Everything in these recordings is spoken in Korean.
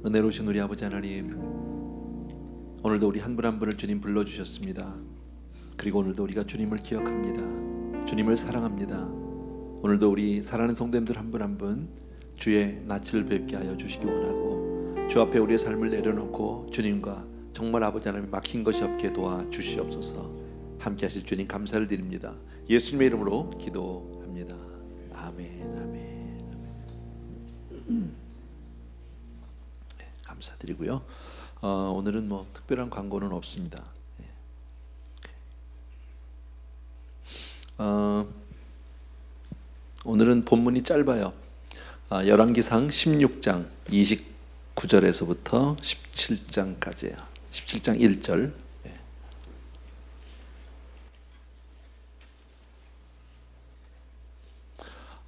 은혜로우신 우리 아버지 하나님, 오늘도 우리 한 분 한 분을 주님 불러주셨습니다. 그리고 오늘도 우리가 주님을 기억합니다. 주님을 사랑합니다. 오늘도 우리 사랑하는 성도님들 한 분 한 분 주의 낯을 뵙게 하여 주시기 원하고, 주 앞에 우리의 삶을 내려놓고 주님과 정말 아버지 하나님 막힌 것이 없게 도와주시옵소서. 함께 하실 주님 감사를 드립니다. 예수님의 이름으로 기도합니다. 아멘, 아멘, 아멘. 감사드리고요. 오늘은 뭐 특별한 광고는 없습니다. 오늘은 본문이 짧아요. 열왕기상 16장 29절에서부터 17장까지예요. 17장 1절.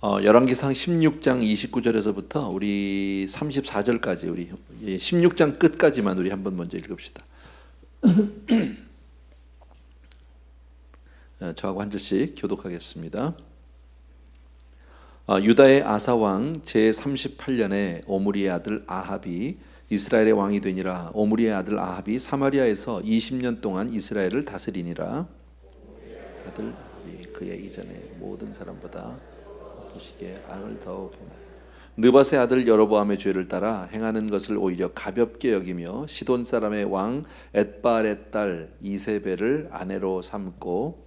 열왕기상 16장 29절에서부터 우리 34절까지, 우리 16장 끝까지만 우리 한번 먼저 읽읍시다. 저하고 한 절씩 교독하겠습니다. 유다의 아사 왕 제38년에 오므리의 아들 아합이 이스라엘의 왕이 되니라. 오므리의 아들 아합이 사마리아에서 20년 동안 이스라엘을 다스리니라. 아들 아합이 그의 이전에 모든 사람보다 보시기에 악을 더욱 행하여 느밧의 아들 여로보암의 죄를 따라 행하는 것을 오히려 가볍게 여기며 시돈 사람의 왕 엣바알의 딸 이세벨을 아내로 삼고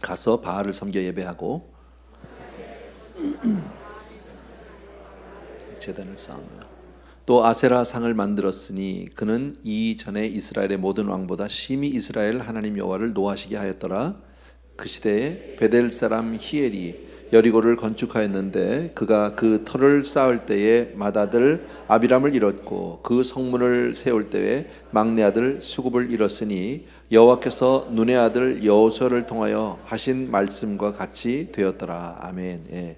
가서 바알을 섬겨 예배하고 제단을 쌓으며 또 아세라 상을 만들었으니 그는 이전에 이스라엘의 모든 왕보다 심히 이스라엘 하나님 여호와를 노하시게 하였더라. 그 시대에 베델 사람 히엘이 여리고를 건축하였는데 그가 그 터를 쌓을 때에 맏아들 아비람을 잃었고 그 성문을 세울 때에 막내 아들 수굽을 잃었으니 여호와께서 눈의 아들 여호수아를 통하여 하신 말씀과 같이 되었더라. 아멘. 예.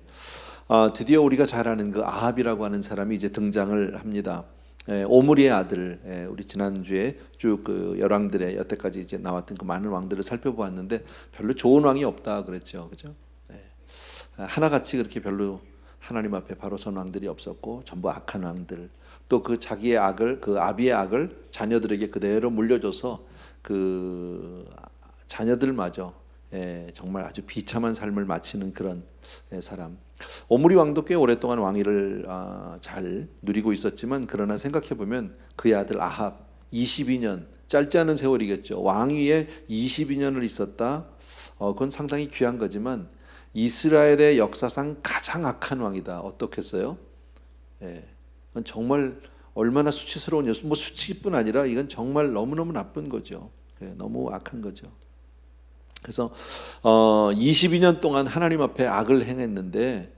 드디어 우리가 잘 아는 그 아합이라고 하는 사람이 이제 등장을 합니다. 오므리의 아들, 우리 지난주에 쭉 그 열왕들의 여태까지 이제 나왔던 그 많은 왕들을 살펴보았는데 별로 좋은 왕이 없다 그랬죠, 그죠? 하나같이 그렇게 별로 하나님 앞에 바로 선 왕들이 없었고 전부 악한 왕들, 또 그 자기의 악을, 그 아비의 악을 자녀들에게 그대로 물려줘서 그 자녀들마저 정말 아주 비참한 삶을 마치는 그런 사람. 오므리 왕도 꽤 오랫동안 왕위를 잘 누리고 있었지만, 그러나 생각해 보면 그의 아들 아합 22년, 짧지 않은 세월이겠죠. 왕위에 22년을 있었다. 그건 상당히 귀한 거지만 이스라엘의 역사상 가장 악한 왕이다. 어떻겠어요? 그건 정말 얼마나 수치스러운 녀석. 뭐 수치뿐 아니라 이건 정말 너무너무 나쁜 거죠. 너무 악한 거죠. 그래서 22년 동안 하나님 앞에 악을 행했는데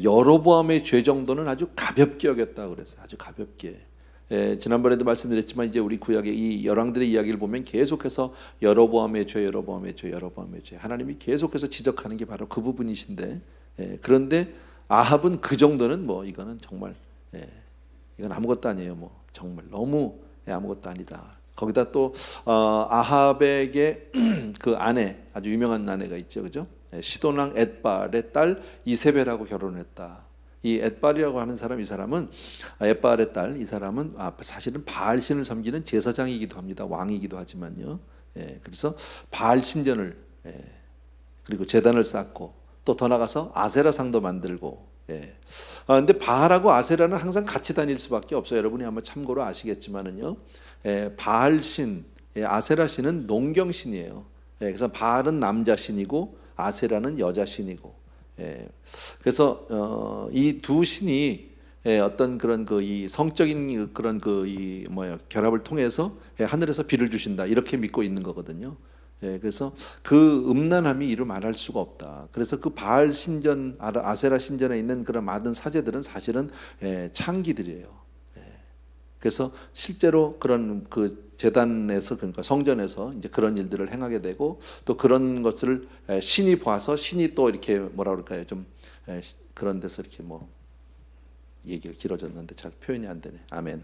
여로보암의 죄 정도는 아주 가볍게 여겼다 그랬어요. 아주 가볍게. 지난번에도 말씀드렸지만 이제 우리 구약의 이 열왕들의 이야기를 보면 계속해서 여로보암의 죄, 여로보암의 죄, 여로보암의 죄, 하나님이 계속해서 지적하는 게 바로 그 부분이신데, 그런데 아합은 그 정도는 뭐 이거는 정말 이건 아무것도 아니에요. 뭐 정말 너무 아무것도 아니다. 거기다 또 아합에게 그 아내, 아주 유명한 아내가 있죠, 그죠? 시돈 왕 엣바알의 딸 이세벨하고 결혼했다. 이 엣바알이라고 하는 사람, 이 사람은 엣바알의 딸, 이 사람은 사실은 바알 신을 섬기는 제사장이기도 합니다. 왕이기도 하지만요. 그래서 바알 신전을 그리고 제단을 쌓고 또 더 나가서 아세라 상도 만들고. 근데 바알하고 아세라는 항상 같이 다닐 수밖에 없어요. 여러분이 아마 참고로 아시겠지만은요. 바알 신, 아세라 신은 농경 신이에요. 그래서 바알은 남자 신이고 아세라는 여자 신이고. 그래서 이 두 신이 어떤 그런 그 이 성적인 그런 그 이 결합을 통해서 하늘에서 비를 주신다 이렇게 믿고 있는 거거든요. 그래서 그 음란함이 이루 말할 수가 없다. 그래서 그 바알 신전, 아세라 신전에 있는 그런 많은 사제들은 사실은 창기들이에요. 그래서 실제로 그런 그 제단에서, 그러니까 성전에서 이제 그런 일들을 행하게 되고, 또 그런 것을 신이 봐서 신이 또 이렇게 뭐라 그럴까요? 좀 그런 데서 이렇게 뭐 얘기가 길어졌는데 잘 표현이 안 되네. 아멘.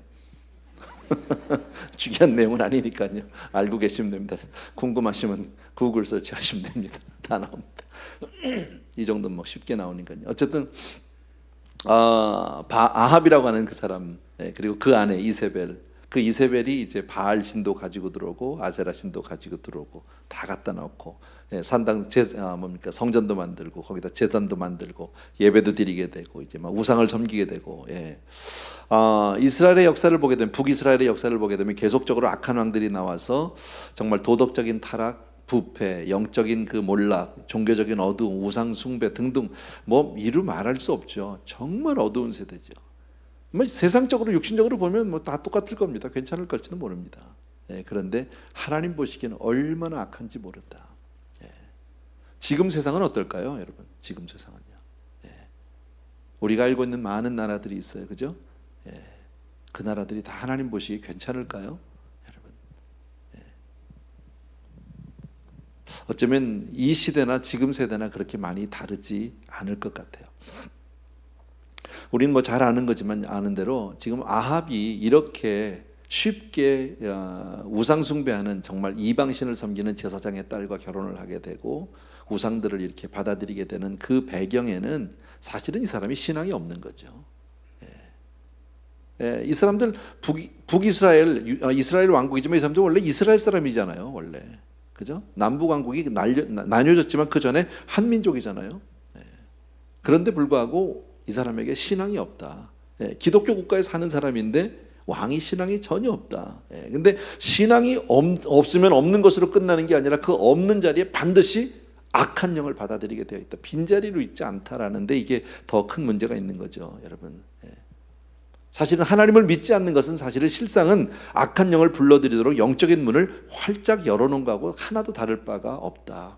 중요한 내용은 아니니까요. 알고 계시면 됩니다. 궁금하시면 구글 서치하시면 됩니다. 다 나옵니다. 이 정도는 뭐 쉽게 나오니까요. 어쨌든 아합이라고 하는 그 사람, 그리고 그 안에 이세벨, 그 이세벨이 이제 바알 신도 가지고 들어오고 아세라 신도 가지고 들어오고 다 갖다 놓고 산당 뭡니까 성전도 만들고 거기다 제단도 만들고 예배도 드리게 되고 이제 막 우상을 섬기게 되고 이스라엘의 역사를 보게 되면 북이스라엘의 역사를 보게 되면 계속적으로 악한 왕들이 나와서 정말 도덕적인 타락, 부패, 영적인 그 몰락, 종교적인 어두움, 우상 숭배 등등 뭐 이루 말할 수 없죠. 정말 어두운 세대죠. 뭐 세상적으로 육신적으로 보면 뭐 다 똑같을 겁니다. 괜찮을 걸지도 모릅니다. 그런데 하나님 보시기에는 얼마나 악한지 모른다. 지금 세상은 어떨까요, 여러분? 지금 세상은요. 우리가 알고 있는 많은 나라들이 있어요, 그죠? 그 나라들이 다 하나님 보시기에 괜찮을까요, 여러분? 어쩌면 이 시대나 지금 세대나 그렇게 많이 다르지 않을 것 같아요. 우리는 뭐 잘 아는 거지만 아는 대로 지금 아합이 이렇게 쉽게 우상 숭배하는 정말 이방신을 섬기는 제사장의 딸과 결혼을 하게 되고 우상들을 이렇게 받아들이게 되는 그 배경에는 사실은 이 사람이 신앙이 없는 거죠. 이 사람들 북이스라엘 이스라엘 왕국이지만 이 사람들 원래 이스라엘 사람이잖아요. 원래 그죠? 남북 왕국이 나뉘어졌지만 그 전에 한 민족이잖아요. 그런데 불구하고 이 사람에게 신앙이 없다. 기독교 국가에 사는 사람인데 왕이 신앙이 전혀 없다. 근데 신앙이 없으면 없는 것으로 끝나는 게 아니라 그 없는 자리에 반드시 악한 영을 받아들이게 되어 있다. 빈자리로 있지 않다라는데 이게 더 큰 문제가 있는 거죠, 여러분. 사실은 하나님을 믿지 않는 것은 사실은 실상은 악한 영을 불러들이도록 영적인 문을 활짝 열어놓은 거하고 하나도 다를 바가 없다.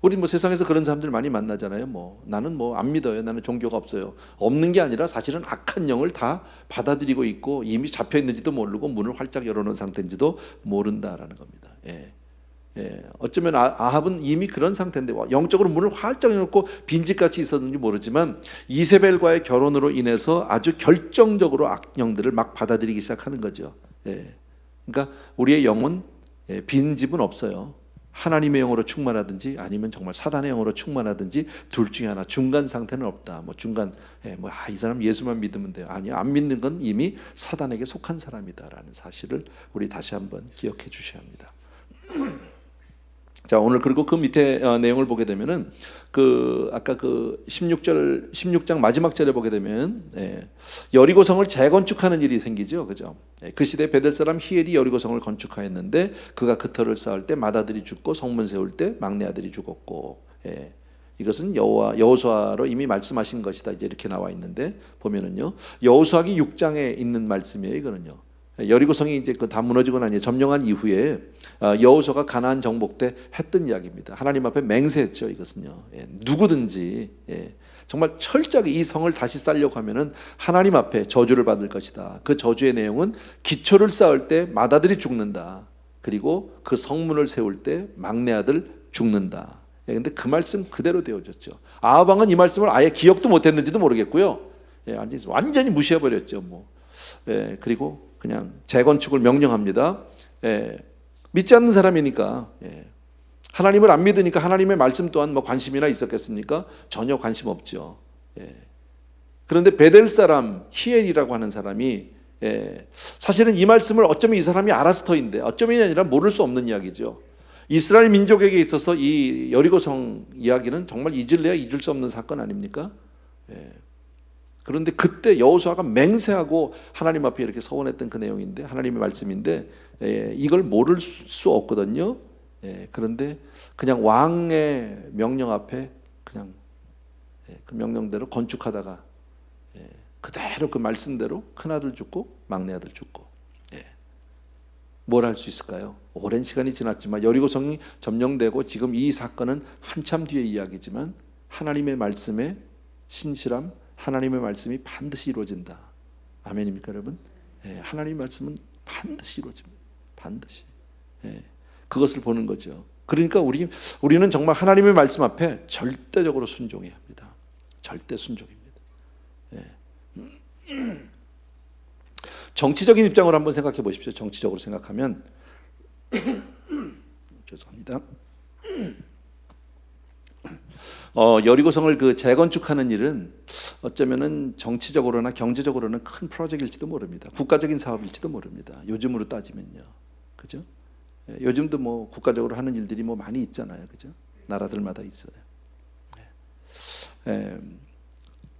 우리 뭐 세상에서 그런 사람들 많이 만나잖아요. 뭐 나는 뭐 안 믿어요. 나는 종교가 없어요. 없는 게 아니라 사실은 악한 영을 다 받아들이고 있고 이미 잡혀 있는지도 모르고 문을 활짝 열어놓은 상태인지도 모른다라는 겁니다. 어쩌면 아합은 이미 그런 상태인데 영적으로 문을 활짝 열어놓고 빈집같이 있었는지 모르지만 이세벨과의 결혼으로 인해서 아주 결정적으로 악령들을 막 받아들이기 시작하는 거죠. 그러니까 우리의 영은 빈집은 없어요. 하나님의 영으로 충만하든지 아니면 정말 사단의 영으로 충만하든지 둘 중에 하나, 중간 상태는 없다. 뭐 중간 이 사람 예수만 믿으면 돼요. 아니요, 안 믿는 건 이미 사단에게 속한 사람이다라는 사실을 우리 다시 한번 기억해 주셔야 합니다. 자, 오늘 그리고 그 밑에 내용을 보게 되면은 아까 16장 마지막 절에 보게 되면 여리고성을 재건축하는 일이 생기죠, 그죠? 그 시대 베델 사람 히엘이 여리고성을 건축하였는데 그가 그 터를 쌓을 때 맏아들이 죽고 성문 세울 때 막내 아들이 죽었고, 이것은 여호수아로 이미 말씀하신 것이다. 이제 이렇게 나와 있는데 보면은요, 여호수아기 6장에 있는 말씀이에요, 이거는요. 여리고성이 이제 다 무너지고 나니 점령한 이후에 여호수아가 가나안 정복 때 했던 이야기입니다. 하나님 앞에 맹세했죠. 이것은요, 누구든지 정말 철저하게 이 성을 다시 쌓으려고 하면은 하나님 앞에 저주를 받을 것이다. 그 저주의 내용은 기초를 쌓을 때 맏아들이 죽는다. 그리고 그 성문을 세울 때 막내 아들 죽는다. 근데 그 말씀 그대로 되어졌죠. 아합 왕은 이 말씀을 아예 기억도 못했는지도 모르겠고요. 완전히 무시해버렸죠. 그리고 그냥 재건축을 명령합니다. 믿지 않는 사람이니까, 하나님을 안 믿으니까 하나님의 말씀 또한 뭐 관심이나 있었겠습니까? 전혀 관심 없죠. 그런데 베델 사람 히엘이라고 하는 사람이 사실은 이 말씀을 어쩌면 이 사람이 알아서 터인데 어쩌면 아니라 모를 수 없는 이야기죠. 이스라엘 민족에게 있어서 이 여리고성 이야기는 정말 잊을래야 잊을 수 없는 사건 아닙니까? 그런데 그때 여호수아가 맹세하고 하나님 앞에 이렇게 서원했던 그 내용인데, 하나님의 말씀인데 이걸 모를 수 없거든요. 그런데 그냥 왕의 명령 앞에 그냥 그 명령대로 건축하다가 그대로 그 말씀대로 큰아들 죽고 막내 아들 죽고, 뭘 할 수 있을까요? 오랜 시간이 지났지만 여리고성이 점령되고 지금 이 사건은 한참 뒤의 이야기지만 하나님의 말씀에 신실함, 하나님의 말씀이 반드시 이루어진다. 아멘입니까, 여러분? 하나님의 말씀은 반드시 이루어집니다. 반드시. 그것을 보는 거죠. 그러니까 우리는 정말 하나님의 말씀 앞에 절대적으로 순종해야 합니다. 절대 순종입니다. 정치적인 입장으로 한번 생각해 보십시오. 정치적으로 생각하면 죄송합니다. 여리고성을 그 재건축하는 일은 어쩌면은 정치적으로나 경제적으로는 큰 프로젝트일지도 모릅니다. 국가적인 사업일지도 모릅니다. 요즘으로 따지면요, 그죠? 요즘도 뭐 국가적으로 하는 일들이 뭐 많이 있잖아요, 그죠? 나라들마다 있어요.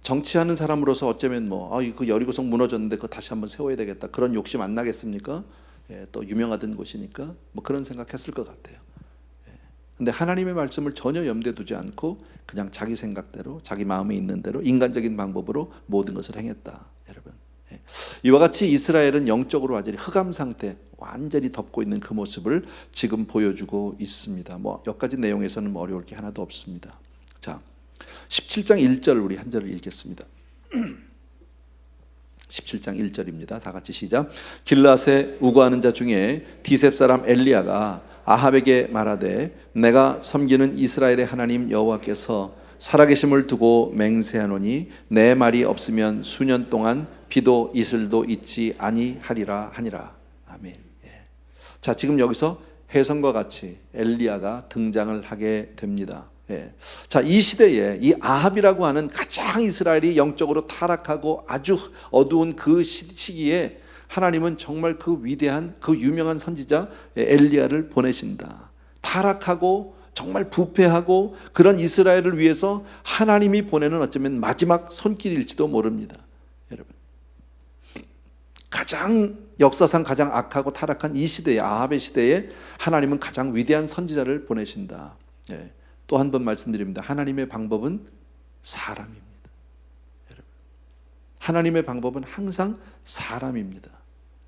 정치하는 사람으로서 어쩌면 그 여리고성 무너졌는데 그거 다시 한번 세워야 되겠다, 그런 욕심 안 나겠습니까? 또 유명하던 곳이니까 뭐 그런 생각했을 것 같아요. 근데 하나님의 말씀을 전혀 염두에 두지 않고 그냥 자기 생각대로, 자기 마음에 있는 대로, 인간적인 방법으로 모든 것을 행했다, 여러분. 이와 같이 이스라엘은 영적으로 완전히 흑암 상태, 완전히 덮고 있는 그 모습을 지금 보여주고 있습니다. 몇 가지 내용에서는 어려울 게 하나도 없습니다. 자, 17장 1절 우리 한 절을 읽겠습니다. 17장 1절입니다. 다 같이 시작. 길르앗에 우거하는 자 중에 디셉 사람 엘리야가 아합에게 말하되 내가 섬기는 이스라엘의 하나님 여호와께서 살아계심을 두고 맹세하노니 내 말이 없으면 수년 동안 비도 이슬도 있지 아니하리라 하니라. 아멘. 자, 지금 여기서 해성과 같이 엘리야가 등장을 하게 됩니다. 자, 이 시대에 이 아합이라고 하는 가장 이스라엘이 영적으로 타락하고 아주 어두운 그 시기에 하나님은 정말 그 위대한, 그 유명한 선지자 엘리야를 보내신다. 타락하고 정말 부패하고 그런 이스라엘을 위해서 하나님이 보내는 어쩌면 마지막 손길일지도 모릅니다. 여러분, 가장 역사상 가장 악하고 타락한 이 시대에, 아합의 시대에 하나님은 가장 위대한 선지자를 보내신다. 또 한 번 말씀드립니다. 하나님의 방법은 사람입니다. 여러분, 하나님의 방법은 항상 사람입니다.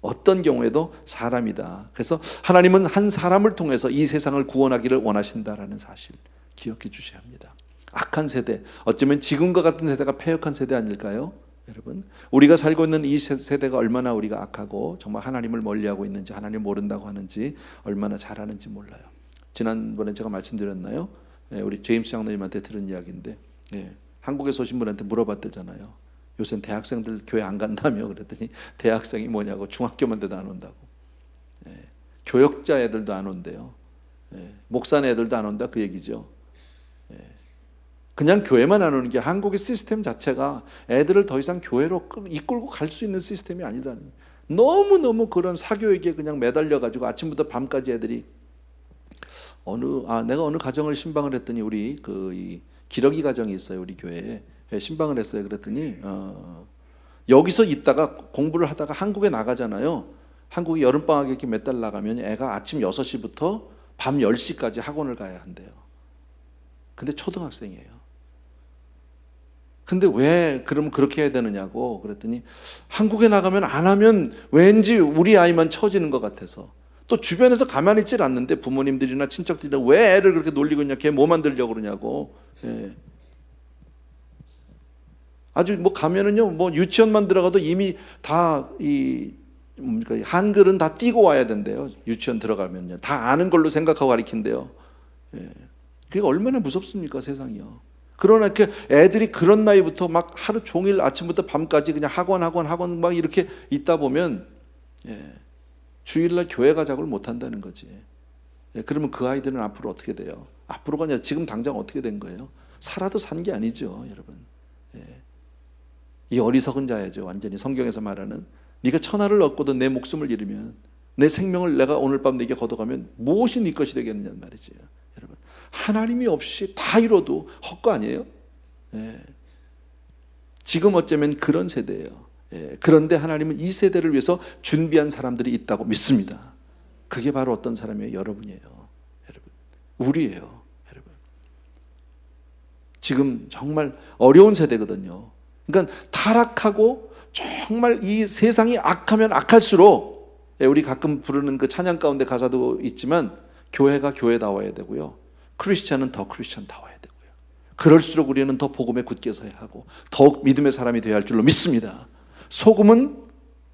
어떤 경우에도 사람이다. 그래서 하나님은 한 사람을 통해서 이 세상을 구원하기를 원하신다라는 사실 기억해 주셔야 합니다. 악한 세대, 어쩌면 지금과 같은 세대가 패역한 세대 아닐까요? 여러분, 우리가 살고 있는 이 세대가 얼마나 우리가 악하고 정말 하나님을 멀리하고 있는지, 하나님 모른다고 하는지, 얼마나 잘하는지 몰라요. 지난번에 제가 말씀드렸나요? 우리 제임스 장로님한테 들은 이야기인데, 한국에서 오신 분한테 물어봤대잖아요. 요새는 대학생들 교회 안 간다며. 그랬더니 대학생이 뭐냐고, 중학교만 돼도 안 온다고. 교역자 애들도 안 온대요. 목사네 애들도 안 온다, 그 얘기죠. 그냥 교회만 안 오는 게 한국의 시스템 자체가 애들을 더 이상 교회로 이끌고 갈 수 있는 시스템이 아니라는 거예요. 너무너무 그런 사교육에 그냥 매달려가지고 아침부터 밤까지 애들이 내가 어느 가정을 신방을 했더니 우리 이 기러기 가정이 있어요, 우리 교회에. 신방을 했어요. 그랬더니 여기서 있다가 공부를 하다가 한국에 나가잖아요. 한국이 여름방학에 이렇게 몇 달 나가면 애가 아침 6시부터 밤 10시까지 학원을 가야 한대요. 근데 초등학생이에요. 근데 왜 그러면 그렇게 해야 되느냐고 그랬더니 한국에 나가면 안 하면 왠지 우리 아이만 처지는 것 같아서, 또 주변에서 가만히 있질 않는데 부모님들이나 친척들이나 왜 애를 그렇게 놀리고 있냐, 걔 뭐 만들려고 그러냐고. 아주 가면은요, 유치원만 들어가도 이미 다 한글은 다 띄고 와야 된대요. 유치원 들어가면요, 다 아는 걸로 생각하고 가르친대요. 그게 얼마나 무섭습니까, 세상이요. 그러나 그 애들이 그런 나이부터 막 하루 종일 아침부터 밤까지 그냥 학원 막 이렇게 있다 보면 주일날 교회 가자고를 못 한다는 거지. 그러면 그 아이들은 앞으로 어떻게 돼요? 앞으로가 아니라 지금 당장 어떻게 된 거예요? 살아도 산 게 아니죠, 여러분. 이 어리석은 자야죠. 완전히 성경에서 말하는, 네가 천하를 얻고도 내 목숨을 잃으면, 내 생명을 내가 오늘 밤 네게 걷어가면 무엇이 네 것이 되겠느냐는 말이지. 여러분, 하나님이 없이 다 이뤄도 헛거 아니에요? 지금 어쩌면 그런 세대예요. 그런데 하나님은 이 세대를 위해서 준비한 사람들이 있다고 믿습니다. 그게 바로 어떤 사람이에요? 여러분이에요. 여러분, 우리예요. 여러분, 지금 정말 어려운 세대거든요. 그러니까 타락하고 정말 이 세상이 악하면 악할수록, 우리 가끔 부르는 그 찬양 가운데 가사도 있지만, 교회가 교회다워야 되고요, 크리스찬은 더 크리스찬다워야 되고요, 그럴수록 우리는 더 복음에 굳게 서야 하고 더욱 믿음의 사람이 되어야 할 줄로 믿습니다. 소금은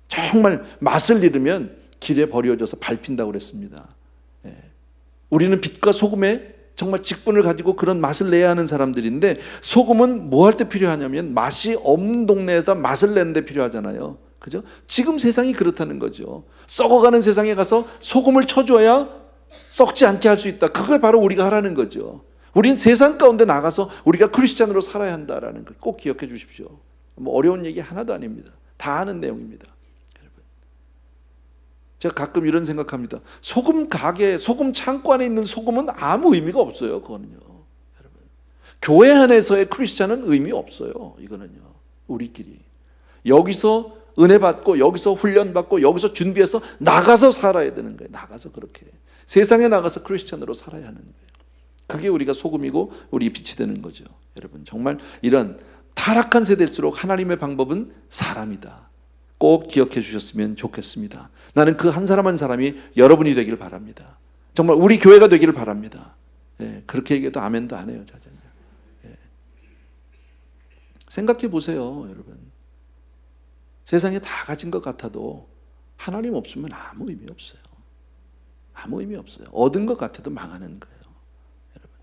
정말 맛을 잃으면 길에 버려져서 밟힌다고 그랬습니다. 우리는 빛과 소금에 정말 직분을 가지고 그런 맛을 내야 하는 사람들인데, 소금은 뭐 할 때 필요하냐면 맛이 없는 동네에다 맛을 내는 데 필요하잖아요. 그죠? 지금 세상이 그렇다는 거죠. 썩어가는 세상에 가서 소금을 쳐줘야 썩지 않게 할 수 있다. 그게 바로 우리가 하라는 거죠. 우리는 세상 가운데 나가서 우리가 크리스찬으로 살아야 한다라는 거 꼭 기억해 주십시오. 뭐 어려운 얘기 하나도 아닙니다. 다 아는 내용입니다. 여러분, 제가 가끔 이런 생각합니다. 소금 가게, 소금 창고 안에 있는 소금은 아무 의미가 없어요. 그거는요. 여러분, 교회 안에서의 크리스찬은 의미 없어요. 이거는요. 우리끼리 여기서 은혜 받고 여기서 훈련 받고 여기서 준비해서 나가서 살아야 되는 거예요. 나가서 그렇게 세상에 나가서 크리스찬으로 살아야 하는 거예요. 그게 우리가 소금이고 우리 빛이 되는 거죠. 여러분, 정말 이런 타락한 세대일수록 하나님의 방법은 사람이다. 꼭 기억해 주셨으면 좋겠습니다. 나는 그 한 사람 한 사람이 여러분이 되길 바랍니다. 정말 우리 교회가 되기를 바랍니다. 예, 그렇게 얘기해도 아멘도 안 해요. 예. 생각해 보세요, 여러분. 세상에 다 가진 것 같아도 하나님 없으면 아무 의미 없어요. 아무 의미 없어요. 얻은 것 같아도 망하는 거예요. 여러분,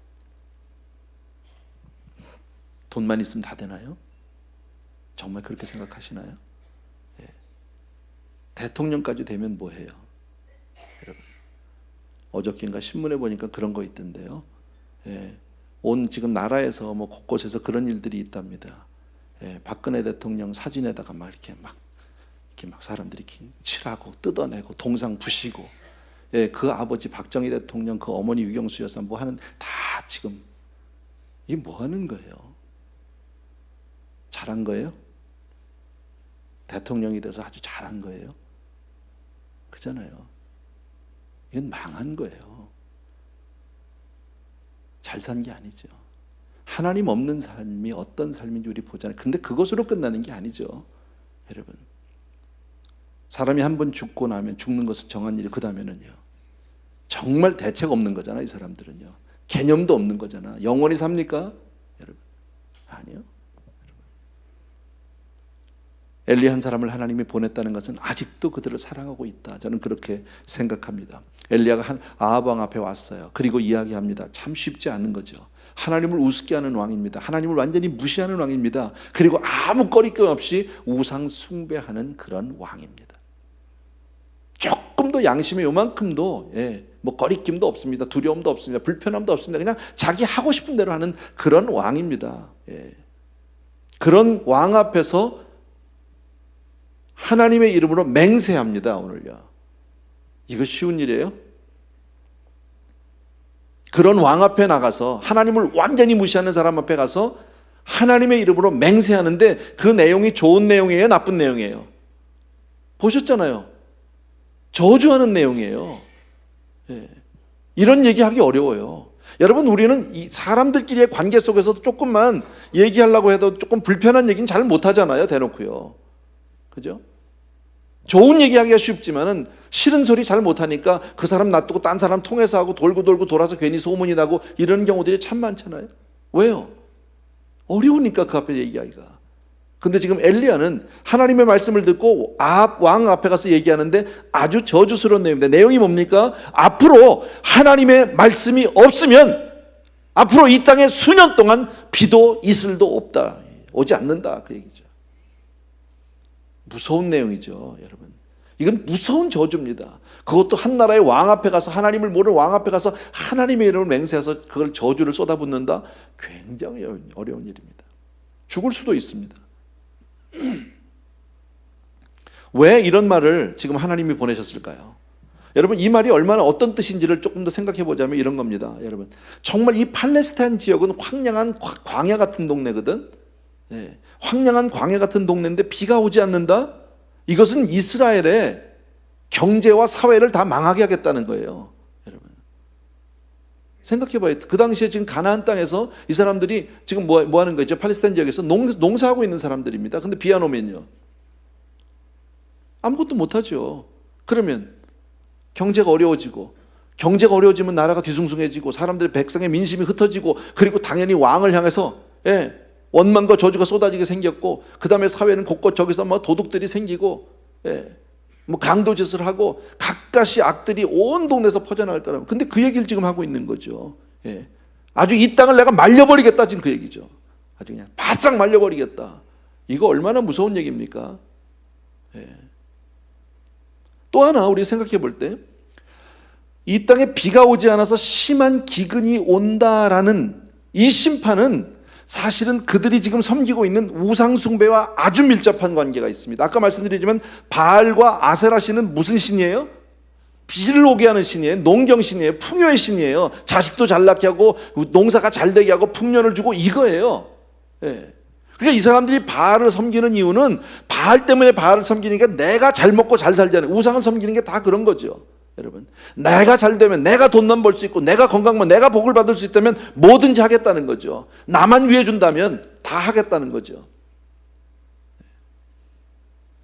돈만 있으면 다 되나요? 정말 그렇게 생각하시나요? 예. 대통령까지 되면 뭐해요? 여러분, 어저께인가 신문에 보니까 그런 거 있던데요. 예. 온 지금 나라에서 뭐 곳곳에서 그런 일들이 있답니다. 예, 박근혜 대통령 사진에다가 이렇게 막 사람들이 칠하고 뜯어내고 동상 부시고, 예, 그 아버지 박정희 대통령, 그 어머니 유경수 여사 뭐 하는 다 지금 이게 뭐 하는 거예요? 잘한 거예요? 대통령이 돼서 아주 잘한 거예요? 그잖아요. 이건 망한 거예요. 잘 산 게 아니죠. 하나님 없는 삶이 어떤 삶인지 우리 보잖아요. 근데 그것으로 끝나는 게 아니죠. 여러분, 사람이 한 번 죽고 나면 죽는 것은 정한 일이 그 다음에는요 정말 대책 없는 거잖아. 이 사람들은요 개념도 없는 거잖아. 영원히 삽니까? 여러분, 아니요. 엘리 한 사람을 하나님이 보냈다는 것은 아직도 그들을 사랑하고 있다. 저는 그렇게 생각합니다. 엘리야가 아합 왕 앞에 왔어요. 그리고 이야기합니다. 참 쉽지 않은 거죠. 하나님을 우습게 하는 왕입니다. 하나님을 완전히 무시하는 왕입니다. 그리고 아무 거리낌 없이 우상 숭배하는 그런 왕입니다. 조금도 양심의 요만큼도 뭐 거리낌도 없습니다. 두려움도 없습니다. 불편함도 없습니다. 그냥 자기 하고 싶은 대로 하는 그런 왕입니다. 그런 왕 앞에서 하나님의 이름으로 맹세합니다. 오늘요. 이거 쉬운 일이에요? 그런 왕 앞에 나가서 하나님을 완전히 무시하는 사람 앞에 가서 하나님의 이름으로 맹세하는데 그 내용이 좋은 내용이에요? 나쁜 내용이에요? 보셨잖아요. 저주하는 내용이에요. 이런 얘기하기 어려워요. 여러분, 우리는 이 사람들끼리의 관계 속에서도 조금만 얘기하려고 해도 조금 불편한 얘기는 잘 못하잖아요. 대놓고요. 그죠? 좋은 얘기하기가 쉽지만은 싫은 소리 잘 못하니까 그 사람 놔두고 딴 사람 통해서 하고 돌고 돌아서 괜히 소문이 나고 이런 경우들이 참 많잖아요. 왜요? 어려우니까 그 앞에 얘기하기가. 근데 지금 엘리야는 하나님의 말씀을 듣고 아합 왕 앞에 가서 얘기하는데 아주 저주스러운 내용인데, 내용이 뭡니까? 앞으로 하나님의 말씀이 없으면 앞으로 이 땅에 수년 동안 비도 이슬도 없다. 오지 않는다. 그 얘기죠. 무서운 내용이죠, 여러분. 이건 무서운 저주입니다. 그것도 한 나라의 왕 앞에 가서, 하나님을 모르는 왕 앞에 가서 하나님의 이름을 맹세해서 그걸 저주를 쏟아붓는다. 굉장히 어려운 일입니다. 죽을 수도 있습니다. 왜 이런 말을 지금 하나님이 보내셨을까요? 여러분, 이 말이 얼마나 어떤 뜻인지를 조금 더 생각해 보자면 이런 겁니다. 여러분, 정말 이 팔레스타인 지역은 황량한 광야 같은 동네거든. 황량한 광야 같은 동네인데 비가 오지 않는다? 이것은 이스라엘의 경제와 사회를 다 망하게 하겠다는 거예요. 여러분, 생각해 봐요. 그 당시에 지금 가나안 땅에서 이 사람들이 지금 뭐 하는 거죠? 팔레스타인 지역에서 농사하고 있는 사람들입니다. 근데 비 안 오면요 아무것도 못하죠. 그러면 경제가 어려워지고, 경제가 어려워지면 나라가 뒤숭숭해지고 사람들의 백성의 민심이 흩어지고, 그리고 당연히 왕을 향해서 원망과 저주가 쏟아지게 생겼고, 그 다음에 사회는 곳곳 저기서 뭐 도둑들이 생기고, 뭐 강도짓을 하고 갖가시 악들이 온 동네에서 퍼져나갈 거라고. 근데 그 얘기를 지금 하고 있는 거죠. 아주 이 땅을 내가 말려버리겠다, 지금 그 얘기죠. 아주 그냥 바싹 말려버리겠다. 이거 얼마나 무서운 얘기입니까? 또 하나 우리 생각해 볼 때, 이 땅에 비가 오지 않아서 심한 기근이 온다라는 이 심판은 사실은 그들이 지금 섬기고 있는 우상숭배와 아주 밀접한 관계가 있습니다. 아까 말씀드리지만 바알과 아세라 신은 무슨 신이에요? 비를 오게 하는 신이에요. 농경신이에요. 풍요의 신이에요. 자식도 잘 낳게 하고 농사가 잘 되게 하고 풍년을 주고 이거예요. 예. 그러니까 이 사람들이 바알을 섬기는 이유는 바알 때문에 바알을 섬기니까 내가 잘 먹고 잘 살잖아요. 우상을 섬기는 게 다 그런 거죠. 여러분, 내가 잘 되면, 내가 돈만 벌 수 있고, 내가 건강만, 내가 복을 받을 수 있다면 뭐든지 하겠다는 거죠. 나만 위해 준다면 다 하겠다는 거죠.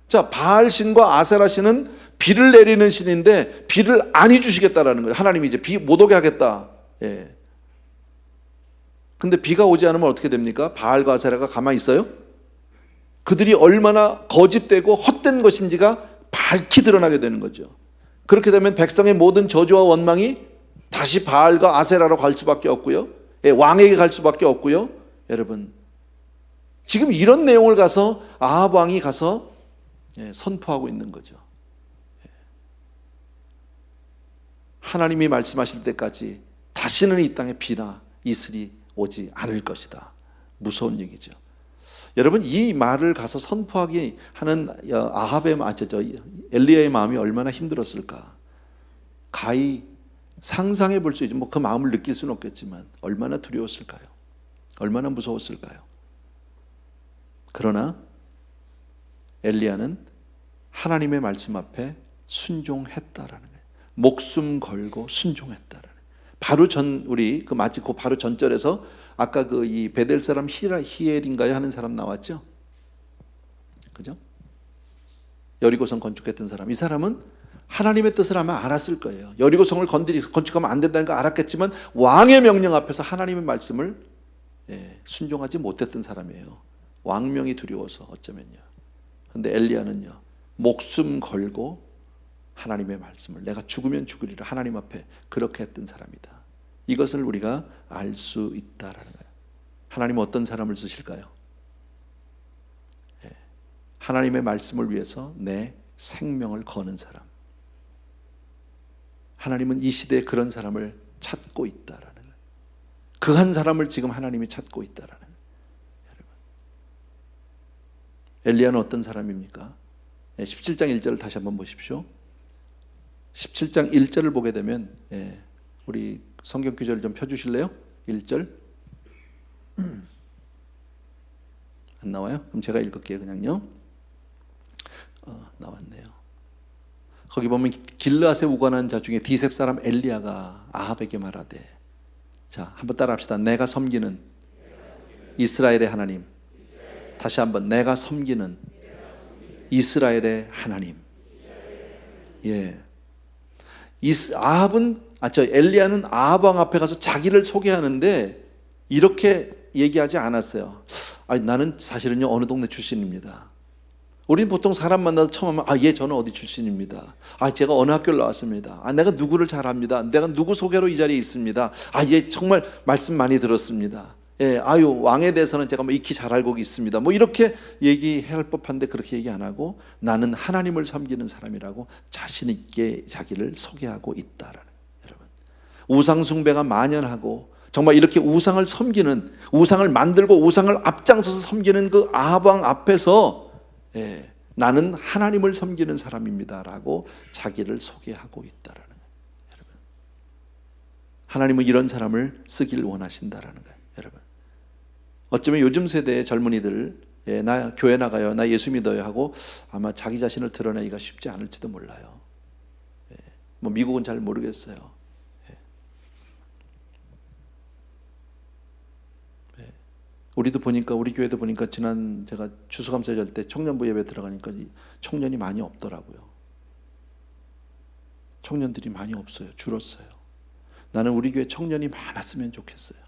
자, 바알 신과 아세라 신은 비를 내리는 신인데 비를 안 해주시겠다라는 거예요. 하나님이 이제 비 못 오게 하겠다. 예. 근데 비가 오지 않으면 어떻게 됩니까? 바알과 아세라가 가만히 있어요? 그들이 얼마나 거짓되고 헛된 것인지가 밝히 드러나게 되는 거죠. 그렇게 되면 백성의 모든 저주와 원망이 다시 바알과 아세라로 갈 수밖에 없고요. 예, 왕에게 갈 수밖에 없고요. 여러분, 지금 이런 내용을 가서 아합 왕이 가서 선포하고 있는 거죠. 하나님이 말씀하실 때까지 다시는 이 땅에 비나 이슬이 오지 않을 것이다. 무서운 얘기죠. 여러분, 이 말을 가서 선포하기 하는 아합의 엘리야의 마음이 얼마나 힘들었을까. 가히 상상해 볼 수 있죠. 뭐 그 마음을 느낄 수는 없겠지만 얼마나 두려웠을까요? 얼마나 무서웠을까요? 그러나 엘리야는 하나님의 말씀 앞에 순종했다라는 거예요. 목숨 걸고 순종했다라는 거예요. 바로 우리 그 마치 그 바로 전절에서 아까 그 이 베델 사람 히엘인가요 하는 사람 나왔죠? 그죠? 여리고성 건축했던 사람. 이 사람은 하나님의 뜻을 아마 알았을 거예요. 여리고성을 건축하면 안 된다는 거 알았겠지만 왕의 명령 앞에서 하나님의 말씀을 순종하지 못했던 사람이에요. 왕명이 두려워서 어쩌면요. 근데 엘리야는요, 목숨 걸고 하나님의 말씀을, 내가 죽으면 죽으리라 하나님 앞에 그렇게 했던 사람이다. 이것을 우리가 알 수 있다라는 거예요. 하나님은 어떤 사람을 쓰실까요? 하나님의 말씀을 위해서 내 생명을 거는 사람. 하나님은 이 시대에 그런 사람을 찾고 있다라는 거예요. 그 한 사람을 지금 하나님이 찾고 있다라는 거예요. 여러분, 엘리야는 어떤 사람입니까? 17장 1절을 다시 한번 보십시오. 17장 1절을 보게 되면 우리 성경 구절을 좀 펴주실래요? 1절 안 나와요? 그럼 제가 읽을게요. 그냥요. 나왔네요. 거기 보면 길르앗에 우관한 자 중에 디셉 사람 엘리야가 아합에게 말하되, 자 한번 따라합시다. 내가 섬기는 이스라엘의 하나님. 다시 한번, 내가 섬기는 이스라엘의 하나님. 예. 엘리야는 아합 왕 앞에 가서 자기를 소개하는데 이렇게 얘기하지 않았어요. 나는 사실은요 어느 동네 출신입니다. 우리는 보통 사람 만나서 처음 하면 저는 어디 출신입니다. 제가 어느 학교를 나왔습니다. 내가 누구를 잘 압니다. 내가 누구 소개로 이 자리에 있습니다. 정말 말씀 많이 들었습니다. 왕에 대해서는 제가 익히 잘 알고 있습니다. 이렇게 얘기할 법한데 그렇게 얘기 안 하고 나는 하나님을 섬기는 사람이라고 자신 있게 자기를 소개하고 있다라는 거예요. 여러분, 우상 숭배가 만연하고 정말 이렇게 우상을 섬기는, 우상을 만들고 우상을 앞장서서 섬기는 그 아합 왕 앞에서 나는 하나님을 섬기는 사람입니다라고 자기를 소개하고 있다라는 거예요. 여러분, 하나님은 이런 사람을 쓰길 원하신다라는 거예요. 여러분, 어쩌면 요즘 세대의 젊은이들 나 교회 나가요, 나 예수 믿어요 하고 아마 자기 자신을 드러내기가 쉽지 않을지도 몰라요. 미국은 잘 모르겠어요. 우리도 보니까, 우리 교회도 보니까 지난 제가 추수감사절 할 때 청년부 예배 들어가니까 청년이 많이 없더라고요. 청년들이 많이 없어요. 줄었어요. 나는 우리 교회 청년이 많았으면 좋겠어요.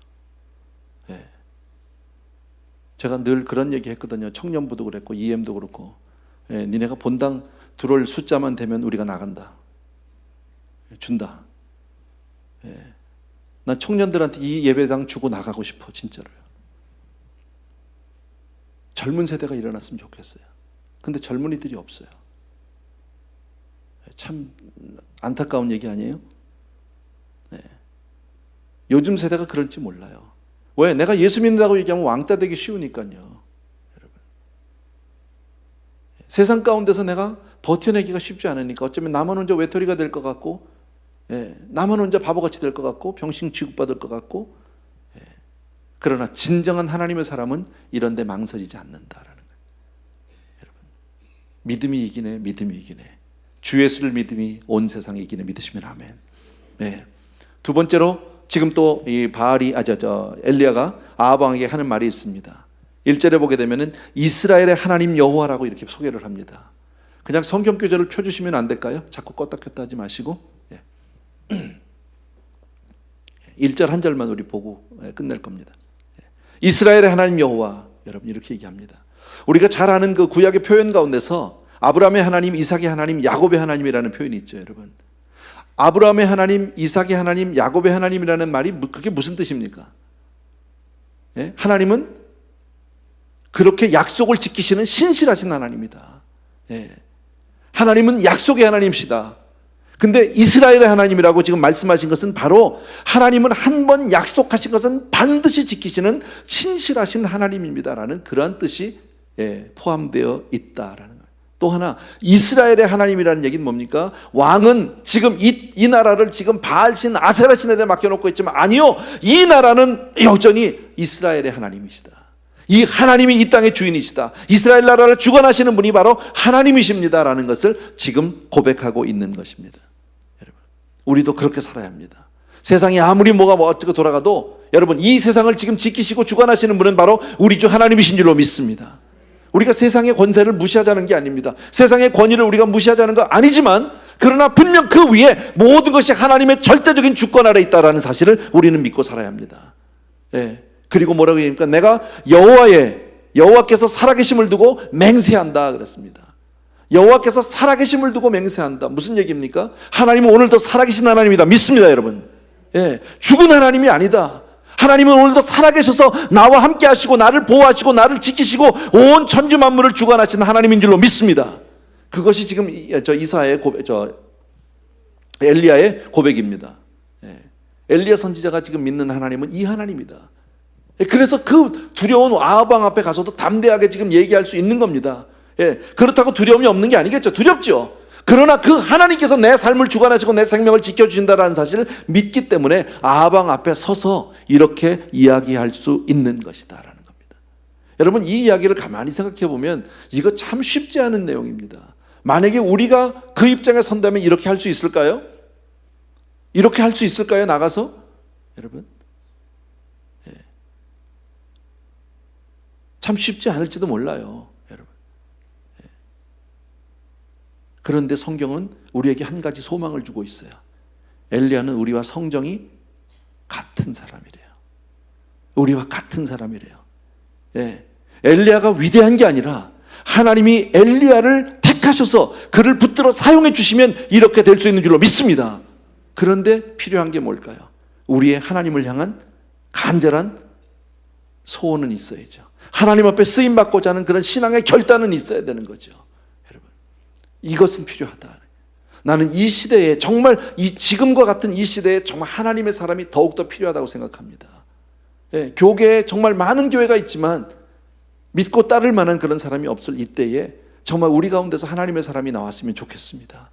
제가 늘 그런 얘기 했거든요. 청년부도 그랬고 EM도 그렇고 니네가 본당 들어올 숫자만 되면 우리가 나간다. 준다. 난 청년들한테 이 예배당 주고 나가고 싶어. 진짜로요. 젊은 세대가 일어났으면 좋겠어요. 근데 젊은이들이 없어요. 참 안타까운 얘기 아니에요? 요즘 세대가 그럴지 몰라요. 왜? 내가 예수 믿는다고 얘기하면 왕따 되기 쉬우니까요. 여러분. 세상 가운데서 내가 버텨내기가 쉽지 않으니까 어쩌면 나만 혼자 외톨이가 될 것 같고, 나만 혼자 바보같이 될 것 같고, 병신 취급받을 것 같고, 그러나 진정한 하나님의 사람은 이런 데 망설이지 않는다라는 거예요. 여러분, 믿음이 이기네, 믿음이 이기네. 주 예수를 믿음이 온 세상에 이기네. 믿으시면 아멘. 두 번째로 지금 또 이 엘리야가 아합 왕에게 하는 말이 있습니다. 1절에 보게 되면은 이스라엘의 하나님 여호와라고 이렇게 소개를 합니다. 그냥 성경 교재를 펴주시면 안 될까요? 자꾸 껐다 켰다 하지 마시고 1절 한 절만 우리 보고 끝낼 겁니다. 이스라엘의 하나님 여호와, 여러분 이렇게 얘기합니다. 우리가 잘 아는 그 구약의 표현 가운데서 아브라함의 하나님, 이삭의 하나님, 야곱의 하나님이라는 표현이 있죠. 여러분, 아브라함의 하나님, 이삭의 하나님, 야곱의 하나님이라는 말이 그게 무슨 뜻입니까? 하나님은 그렇게 약속을 지키시는 신실하신 하나님이다. 하나님은 약속의 하나님이시다. 근데 이스라엘의 하나님이라고 지금 말씀하신 것은 바로 하나님은 한 번 약속하신 것은 반드시 지키시는 신실하신 하나님입니다라는 그러한 뜻이 포함되어 있다라는 거예요. 또 하나, 이스라엘의 하나님이라는 얘기는 뭡니까? 왕은 지금 이 나라를 지금 바알신 아세라 신에게 맡겨놓고 있지만 아니요, 이 나라는 여전히 이스라엘의 하나님이시다. 이 하나님이 이 땅의 주인이시다. 이스라엘 나라를 주관하시는 분이 바로 하나님이십니다라는 것을 지금 고백하고 있는 것입니다. 여러분, 우리도 그렇게 살아야 합니다. 세상이 아무리 뭐가 어떻게 돌아가도 여러분, 이 세상을 지금 지키시고 주관하시는 분은 바로 우리 주 하나님이신 줄로 믿습니다. 우리가 세상의 권세를 무시하자는 게 아닙니다. 세상의 권위를 우리가 무시하자는 거 아니지만, 그러나 분명 그 위에 모든 것이 하나님의 절대적인 주권 아래 있다는 사실을 우리는 믿고 살아야 합니다. 그리고 뭐라고 얘기합니까? 내가 여호와께서 살아계심을 두고 맹세한다 그랬습니다. 여호와께서 살아계심을 두고 맹세한다. 무슨 얘기입니까? 하나님은 오늘도 살아계신 하나님이다. 믿습니다, 여러분. 죽은 하나님이 아니다. 하나님은 오늘도 살아계셔서 나와 함께 하시고 나를 보호하시고 나를 지키시고 온 천지 만물을 주관하시는 하나님인 줄로 믿습니다. 그것이 지금 엘리야의 고백입니다. 엘리야 선지자가 지금 믿는 하나님은 이 하나님이다. 그래서 그 두려운 아합 왕 앞에 가서도 담대하게 지금 얘기할 수 있는 겁니다. 그렇다고 두려움이 없는 게 아니겠죠. 두렵죠. 그러나 그 하나님께서 내 삶을 주관하시고 내 생명을 지켜주신다는 사실을 믿기 때문에 아합 왕 앞에 서서 이렇게 이야기할 수 있는 것이다라는 겁니다. 여러분, 이 이야기를 가만히 생각해 보면 이거 참 쉽지 않은 내용입니다. 만약에 우리가 그 입장에 선다면 이렇게 할 수 있을까요? 이렇게 할 수 있을까요? 나가서? 여러분, 참 쉽지 않을지도 몰라요, 여러분. 그런데 성경은 우리에게 한 가지 소망을 주고 있어요. 엘리야는 우리와 성정이 같은 사람이래요. 우리와 같은 사람이래요. 엘리야가 위대한 게 아니라 하나님이 엘리야를 택하셔서 그를 붙들어 사용해 주시면 이렇게 될 수 있는 줄로 믿습니다. 그런데 필요한 게 뭘까요? 우리의 하나님을 향한 간절한 소원은 있어야죠. 하나님 앞에 쓰임받고자 하는 그런 신앙의 결단은 있어야 되는 거죠. 여러분, 이것은 필요하다. 나는 이 시대에 정말 지금과 같은 이 시대에 정말 하나님의 사람이 더욱더 필요하다고 생각합니다. 교계에 정말 많은 교회가 있지만 믿고 따를 만한 그런 사람이 없을 이때에 정말 우리 가운데서 하나님의 사람이 나왔으면 좋겠습니다.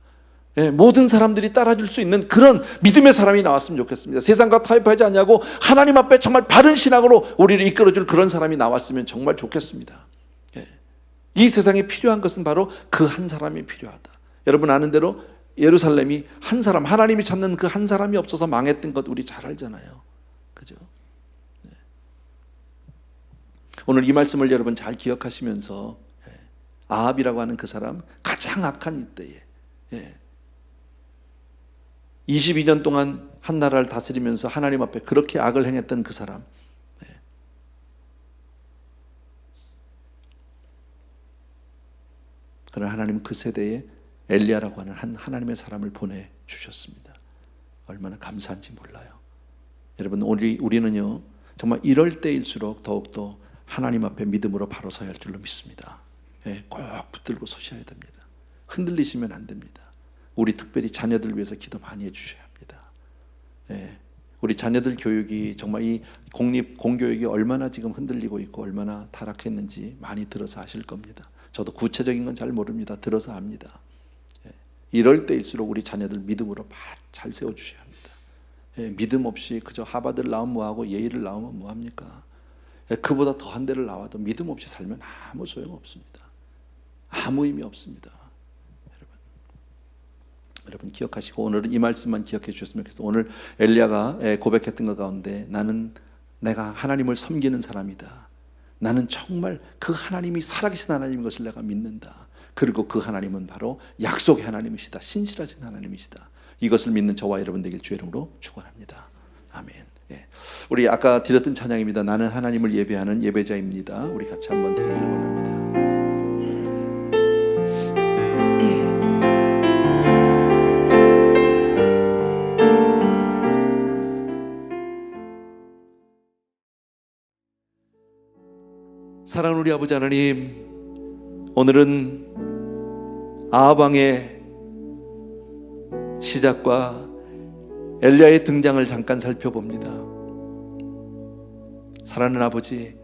모든 사람들이 따라줄 수 있는 그런 믿음의 사람이 나왔으면 좋겠습니다. 세상과 타협하지 않냐고 하나님 앞에 정말 바른 신앙으로 우리를 이끌어줄 그런 사람이 나왔으면 정말 좋겠습니다. 이 세상에 필요한 것은 바로 그 한 사람이 필요하다. 여러분 아는 대로 예루살렘이 한 사람, 하나님이 찾는 그 한 사람이 없어서 망했던 것 우리 잘 알잖아요. 그죠? 오늘 이 말씀을 여러분 잘 기억하시면서 아합이라고 하는 그 사람, 가장 악한 이때에 22년 동안 한 나라를 다스리면서 하나님 앞에 그렇게 악을 행했던 그 사람, 그러나 하나님은 그 세대에 엘리야라고 하는 한 하나님의 사람을 보내주셨습니다. 얼마나 감사한지 몰라요. 여러분, 우리는요 정말 이럴 때일수록 더욱더 하나님 앞에 믿음으로 바로 서야 할 줄로 믿습니다. 꼭 붙들고 서셔야 됩니다. 흔들리시면 안 됩니다. 우리 특별히 자녀들 위해서 기도 많이 해주셔야 합니다. 우리 자녀들 교육이 정말 이 공교육이 얼마나 지금 흔들리고 있고 얼마나 타락했는지 많이 들어서 아실 겁니다. 저도 구체적인 건 잘 모릅니다. 들어서 압니다. 이럴 때일수록 우리 자녀들 믿음으로 잘 세워주셔야 합니다. 믿음 없이 그저 하버드를 나오면 뭐하고 예일을 나오면 뭐합니까? 그보다 더한 데를 나와도 믿음 없이 살면 아무 소용없습니다. 아무 의미 없습니다. 여러분 기억하시고 오늘은 이 말씀만 기억해 주셨으면 좋겠어요. 오늘 엘리야가 고백했던 것 가운데 내가 하나님을 섬기는 사람이다. 나는 정말 그 하나님이 살아계신 하나님인 것을 내가 믿는다. 그리고 그 하나님은 바로 약속의 하나님이시다. 신실하신 하나님이시다. 이것을 믿는 저와 여러분 되길 주의 이름으로 축원합니다. 아멘. 우리 아까 드렸던 찬양입니다. 나는 하나님을 예배하는 예배자입니다. 우리 같이 한번 드리길 원합니다. 사랑하는 우리 아버지 하나님, 오늘은 아합 왕의 시작과 엘리야의 등장을 잠깐 살펴봅니다. 사랑하는 아버지,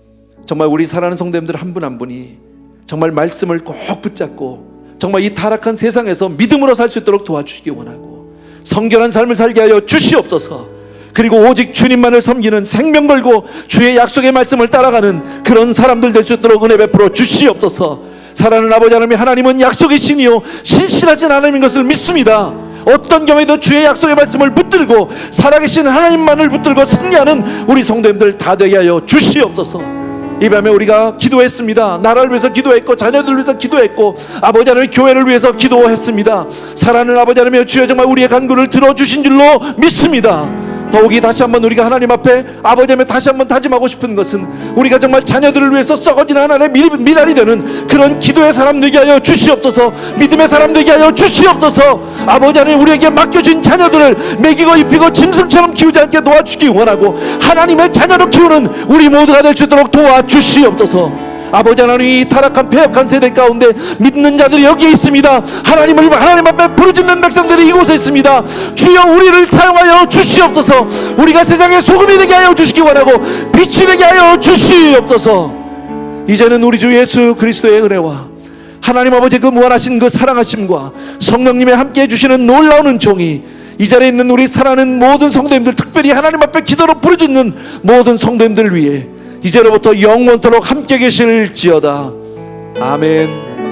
정말 우리 사랑하는 성도님들 한 분 한 분이 정말 말씀을 꼭 붙잡고 정말 이 타락한 세상에서 믿음으로 살 수 있도록 도와주시기 원하고 성결한 삶을 살게 하여 주시옵소서. 그리고 오직 주님만을 섬기는 생명 걸고 주의 약속의 말씀을 따라가는 그런 사람들 될 수 있도록 은혜 베풀어 주시옵소서. 사랑하는 아버지 하나님, 하나님은 약속의 신이요 신실하신 하나님인 것을 믿습니다. 어떤 경우에도 주의 약속의 말씀을 붙들고 살아계신 하나님만을 붙들고 승리하는 우리 성도님들 다 되게 하여 주시옵소서. 이 밤에 우리가 기도했습니다. 나라를 위해서 기도했고 자녀들을 위해서 기도했고 아버지 하나님 교회를 위해서 기도했습니다. 사랑하는 아버지 하나님, 주여 정말 우리의 간구를 들어주신 줄로 믿습니다. 더욱이 다시 한번 우리가 하나님 앞에 아버지 앞에 다시 한번 다짐하고 싶은 것은 우리가 정말 자녀들을 위해서 썩어지는 하나님의 미랄이 되는 그런 기도의 사람 되게 하여 주시옵소서. 믿음의 사람 되게 하여 주시옵소서. 아버지 하나님, 우리에게 맡겨진 자녀들을 먹이고 입히고 짐승처럼 키우지 않게 도와주기 원하고 하나님의 자녀로 키우는 우리 모두가 될 수 있도록 도와주시옵소서. 아버지 하나님, 이 타락한 패역한 세대 가운데 믿는 자들이 여기에 있습니다. 하나님 앞에 부르짖는 백성들이 이곳에 있습니다. 주여 우리를 사용하여 주시옵소서. 우리가 세상의 소금이 되게 하여 주시기 원하고 빛이 되게 하여 주시옵소서. 이제는 우리 주 예수 그리스도의 은혜와 하나님 아버지 그 무한하신 그 사랑하심과 성령님의 함께 해주시는 놀라운 은총이 이 자리에 있는 우리 사랑하는 모든 성도님들, 특별히 하나님 앞에 기도로 부르짖는 모든 성도님들 위해 이제로부터 영원토록 함께 계실지어다. 아멘.